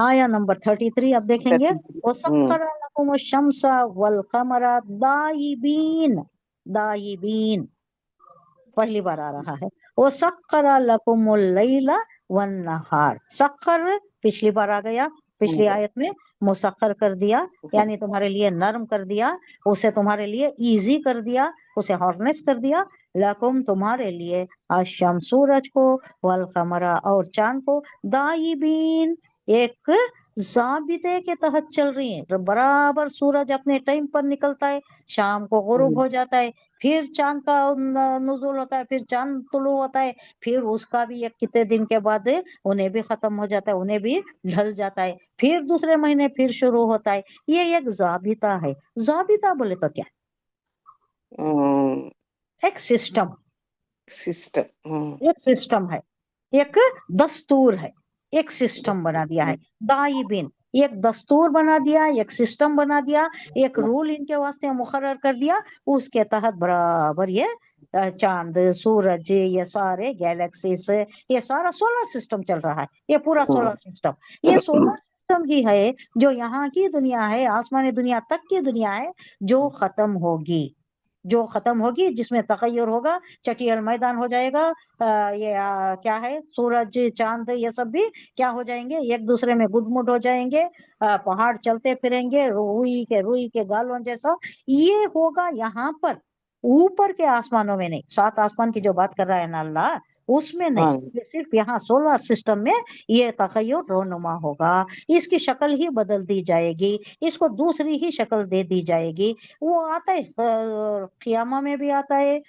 آیا نمبر 33 اب دیکھیں گے. 33 وَسَخَّرَ لَكُمُ الشَّمْسَ وَالْقَمَرَ دَائِبِينَ پہلی بار آ رہا ہے. وَسَخَّرَ لَكُمُ اللَّيْلَ وَالنَّهَارَ. سخر پچھلی بار آ گیا پچھلی آیت میں. مسخر کر دیا یعنی تمہارے لیے نرم کر دیا, اسے تمہارے لیے ایزی کر دیا, اسے ہارنس کر دیا. لکم تمہارے لیے الشمس سورج کو, والقمر اور چاند کو, دائبین ایک ضابطے کے تحت چل رہی ہیں. برابر سورج اپنے ٹائم پر نکلتا ہے, شام کو غروب ہو جاتا ہے, پھر چاند کا نزول ہوتا ہے, پھر چاند طلوع ہوتا ہے, پھر اس کا بھی ایک کتنے دن کے بعد انہیں بھی ختم ہو جاتا ہے, انہیں بھی ڈھل جاتا ہے, پھر دوسرے مہینے پھر شروع ہوتا ہے. یہ ایک ضابطہ ہے. ضابطہ بولے تو کیا؟ ایک سسٹم, سسٹم. ایک سسٹم ہے, ایک دستور ہے, ایک سسٹم بنا دیا ہے. دائبین ایک دستور بنا دیا, ایک سسٹم بنا دیا, ایک رول ان کے واسطے مقرر کر دیا. اس کے تحت برابر یہ چاند سورج یہ سارے گیلیکسیز یہ سارا سولر سسٹم چل رہا ہے. یہ پورا سولر سسٹم, یہ سولر سسٹم ہی ہے جو یہاں کی دنیا ہے, آسمانی دنیا تک کی دنیا ہے جو ختم ہوگی, جو ختم ہوگی, جس میں تغیر ہوگا, چٹیل میدان ہو جائے گا. یہ کیا ہے, سورج چاند یہ سب بھی کیا ہو جائیں گے, ایک دوسرے میں گڈ مڈ ہو جائیں گے. پہاڑ چلتے پھریں گے روئی کے گالوں جیسا. یہ ہوگا یہاں پر اوپر کے آسمانوں میں نہیں, 7 آسمان کی جو بات کر رہا ہے نا اللہ, اس میں نہیں. یہ صرف یہاں سولر سسٹم میں یہ تغیر رونما ہوگا. اس کی شکل ہی بدل دی جائے گی, اس کو دوسری ہی شکل دے دی جائے گی. وہ آتا ہے قیامہ میں بھی آتا ہے,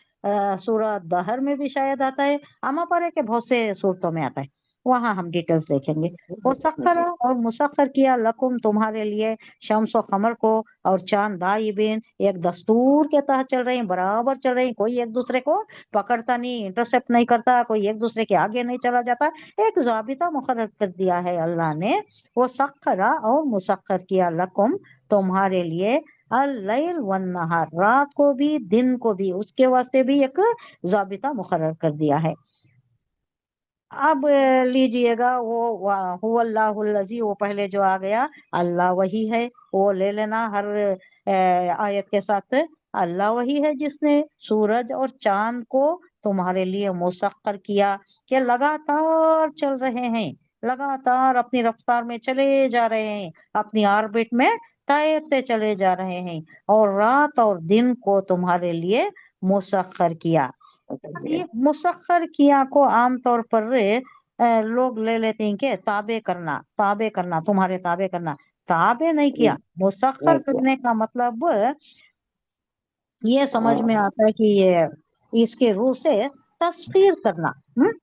سورہ دہر میں بھی شاید آتا ہے, اما پارے کے بہت سے صورتوں میں آتا ہے, وہاں ہم ڈیٹیلز دیکھیں گے. وہ سخر اور مسخر کیا لکم تمہارے لیے شمس و قمر کو اور چاند دائبین ایک دستور کے تحت چل رہے ہیں, برابر چل رہے ہیں. کوئی ایک دوسرے کو پکڑتا نہیں, انٹرسپٹ نہیں کرتا, کوئی ایک دوسرے کے آگے نہیں چلا جاتا. ایک ضابطہ مقرر کر دیا ہے اللہ نے. وہ سخرا اور مسخر کیا لکم تمہارے لیے اللیل والنہار رات کو بھی دن کو بھی, اس کے واسطے بھی ایک ضابطہ مقرر کر دیا ہے. اب لیجئے گا وہ اللہ الذی, وہ پہلے جو آ گیا اللہ وہی ہے, وہ لے لینا ہر آیت کے ساتھ. اللہ وہی ہے جس نے سورج اور چاند کو تمہارے لیے مسخر کیا کہ لگاتار چل رہے ہیں, لگاتار اپنی رفتار میں چلے جا رہے ہیں, اپنی آربٹ میں تیرتے چلے جا رہے ہیں, اور رات اور دن کو تمہارے لیے مسخر کیا. یہ مسخر کیا کو عام طور پر لوگ لے لیتے ہیں کہ تابع کرنا, تابع کرنا, تمہارے تابع کرنا. تابع نہیں کیا. مسخر کرنے کا مطلب یہ سمجھ میں آتا ہے کہ یہ اس کے روح سے تسخیر کرنا.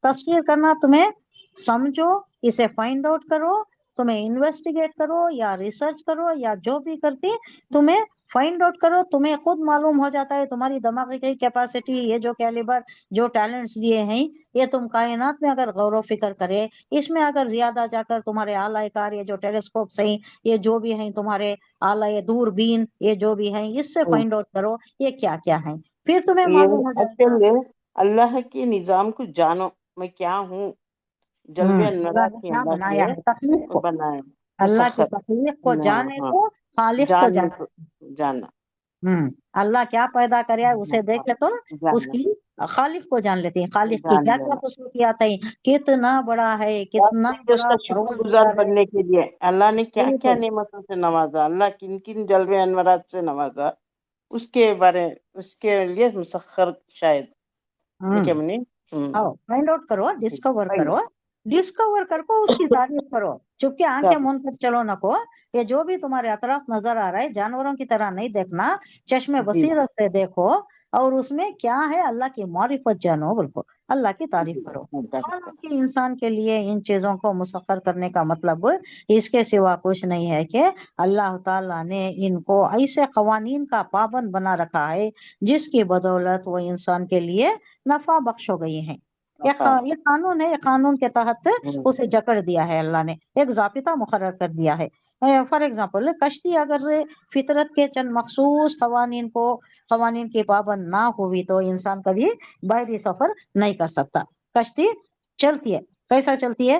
تسخیر کرنا, تمہیں سمجھو, اسے فائنڈ آؤٹ کرو, تمہیں انویسٹیگیٹ کرو یا ریسرچ کرو یا جو بھی کرتی تمہیں فائنڈ آؤٹ کرو, تمہیں خود معلوم ہو جاتا ہے تمہاری دماغی کی کیپیسٹی, یہ جو کیلیبر جو ٹیلنٹس دیے ہیں, یہ تم کائنات میں اگر غور و فکر کرے, اس میں اگر زیادہ جا کر تمہارے آلہ کار یہ جو ٹیلیسکوپس ہیں, یہ جو بھی ہیں تمہارے آلہ دوربین, یہ جو بھی ہیں, اس سے فائنڈ آؤٹ کرو یہ کیا کیا ہیں, پھر تمہیں معلوم ہو جائے گا. یہ اللہ کے نظام کو جانو, میں کیا ہوں. جلوے اللہ انورات نے کی کیا اللہ بنایا ہے, تخلیق کے کو, بنائے اللہ کی مسخر. تخلیق کو جانے ہاں, کو خالق کو جاننے جانا. کو جاننا. اللہ کیا پیدا کریا اسے دیکھ لے تو اس جاننا کی خالق کو جان لیتے ہیں, خالق کی جان کیا کیا لینا. خصوصیات ہیں, کتنا بڑا ہے, اور کتنا پھر اس بڑا کا شکر گزار پروردگار ہے. بننے کے لیے اللہ نے کیا کیا بالکل نعمتوں سے نوازا, اللہ کن کن جلوے انورات سے نوازا, اس کے بارے اس کے لیے مسخر شاید. دیکھیں ہم نے فائنڈ آؤٹ کرو, ڈسکور کرو, اس کی تعریف کرو. چونکہ آنکھیں من کر چلو نہ کو, یہ جو بھی تمہارے اطراف نظر آ رہا ہے جانوروں کی طرح نہیں دیکھنا, چشم جی بصیرت سے دیکھو, اور اس میں کیا ہے اللہ کی معرفت جانو, بالکل اللہ کی تعریف کرو. حالانکہ انسان کے لیے ان چیزوں کو مسخر کرنے کا مطلب اس کے سوا کچھ نہیں ہے کہ اللہ تعالیٰ نے ان کو ایسے قوانین کا پابند بنا رکھا ہے جس کی بدولت وہ انسان کے لیے نفع بخش ہو گئی ہیں. یہ قانون ہے, یہ قانون کے تحت اسے جکڑ دیا ہے اللہ نے, ایک ضابطہ مقرر کر دیا ہے. فار ایگزامپل کشتی اگر فطرت کے چند مخصوص قوانین کی پابند نہ ہوئی تو انسان کبھی بحری سفر نہیں کر سکتا. کشتی چلتی ہے, کیسا چلتی ہے,